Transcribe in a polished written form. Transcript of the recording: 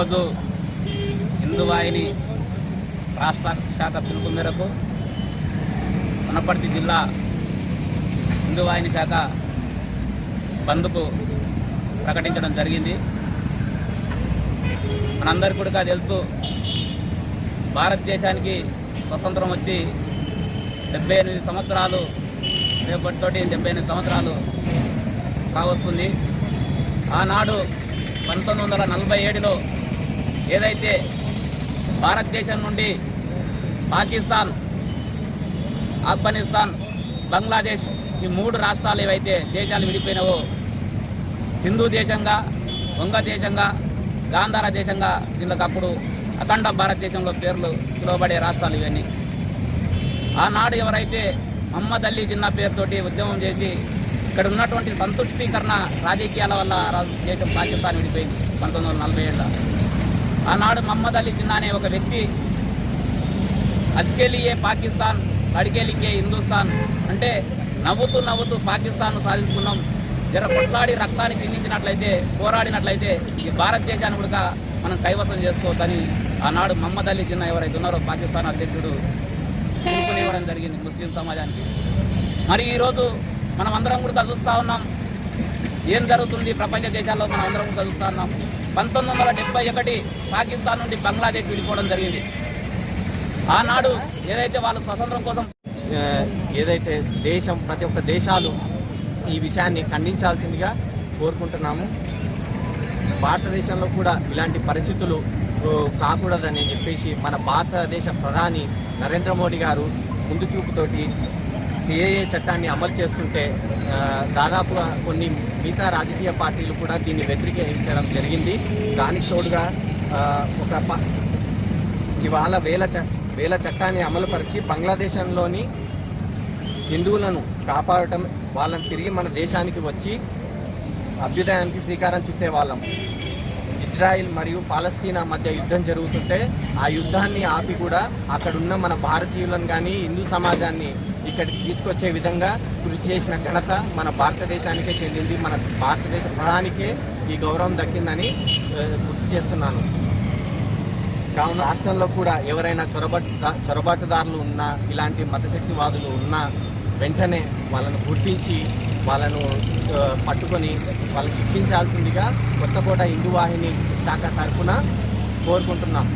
ఈరోజు హిందూ వాహిని రాష్ట్ర శాఖ పిలుపు మేరకు వనపర్తి జిల్లా హిందూ వాహిని శాఖ బంద్కు ప్రకటించడం జరిగింది. మనందరికీ కూడా తెలుసు, భారతదేశానికి స్వతంత్రం వచ్చి 78 సంవత్సరాలు రేపటితోటి 78 సంవత్సరాలు కావస్తుంది. ఆనాడు 1947లో ఏదైతే భారతదేశం నుండి పాకిస్తాన్, ఆఫ్ఘనిస్తాన్, బంగ్లాదేశ్ ఈ 3 రాష్ట్రాలు ఏవైతే దేశాలు విడిపోయినావో సింధు దేశంగా, వంగ దేశంగా, గాంధార దేశంగా దీనికి అప్పుడు అఖండ భారతదేశంలో పేర్లు పిలువబడే రాష్ట్రాలు ఇవన్నీ. ఆనాడు ఎవరైతే మహమ్మద్ అలీ జిన్నా పేరుతోటి ఉద్యమం చేసి ఇక్కడ ఉన్నటువంటి సంతుష్టీకరణ రాజకీయాల వల్ల దేశం పాకిస్తాన్ విడిపోయింది 1947లో. ఆనాడు మహమ్మద్ అలీ జిన్నా అనే ఒక వ్యక్తి అజ్కేలియే పాకిస్తాన్, అడికేలికే హిందుస్థాన్ అంటే నవ్వుతూ నవ్వుతూ పాకిస్తాన్ను సాధించుకున్నాం, జర కొట్లాడి రక్తాన్ని చిందించినట్లయితే, పోరాడినట్లయితే ఈ భారతదేశాన్ని కూడా మనం కైవసం చేసుకోవద్దని ఆనాడు మహమ్మద్ అలీ జిన్నా ఎవరైతే ఉన్నారో పాకిస్తాన్ అధ్యక్షుడు పిలుపునివ్వడం జరిగింది ముస్లిం సమాజానికి. మరి ఈరోజు మనం అందరం కూడా చూస్తూ ఉన్నాం ఏం జరుగుతుంది ప్రపంచ దేశాల్లో. మనం అందరం కూడా చూస్తూ ఉన్నాం 1971 పాకిస్తాన్ నుండి బంగ్లాదేశ్ విడిపోవడం జరిగింది. ఆనాడు ఏదైతే వాళ్ళు స్వతంత్రం కోసం ఏదైతే దేశం, ప్రతి ఒక్క దేశాలు ఈ విషయాన్ని ఖండించాల్సిందిగా కోరుకుంటున్నాము. భారతదేశంలో కూడా ఇలాంటి పరిస్థితులు కాకూడదని చెప్పేసి మన భారతదేశ ప్రధాని నరేంద్ర మోడీ గారు ముందు చూపుతోటి సిఏఏ చట్టాన్ని అమలు చేస్తుంటే దాదాపుగా కొన్ని మిగతా రాజకీయ పార్టీలు కూడా దీన్ని వ్యతిరేకించడం జరిగింది. దానికి తోడుగా ఇవాళ వేల చట్టాన్ని అమలుపరిచి బంగ్లాదేశంలోని హిందువులను కాపాడటం, వాళ్ళని తిరిగి మన దేశానికి వచ్చి అభ్యుదయానికి శ్రీకారం చుట్టే వాళ్ళం. ఇజ్రాయిల్ మరియు పాలస్తీనా మధ్య యుద్ధం జరుగుతుంటే ఆ యుద్ధాన్ని ఆపి కూడా అక్కడున్న మన భారతీయులను కానీ హిందూ సమాజాన్ని ఇక్కడికి తీసుకొచ్చే విధంగా కృషి చేసిన ఘనత మన భారతదేశానికే చెందింది. మన భారతదేశ ప్రధానికే ఈ గౌరవం దక్కిందని గుర్తు చేస్తున్నాను. కావున రాష్ట్రంలో కూడా ఎవరైనా చొరబాటుదారులు ఉన్నా, ఇలాంటి మతశక్తివాదులు ఉన్నా వెంటనే వాళ్ళను గుర్తించి వాళ్ళను పట్టుకొని వాళ్ళని శిక్షించాల్సిందిగా కొత్తకోట హిందూ వాహిని శాఖ తరఫున కోరుకుంటున్నాం.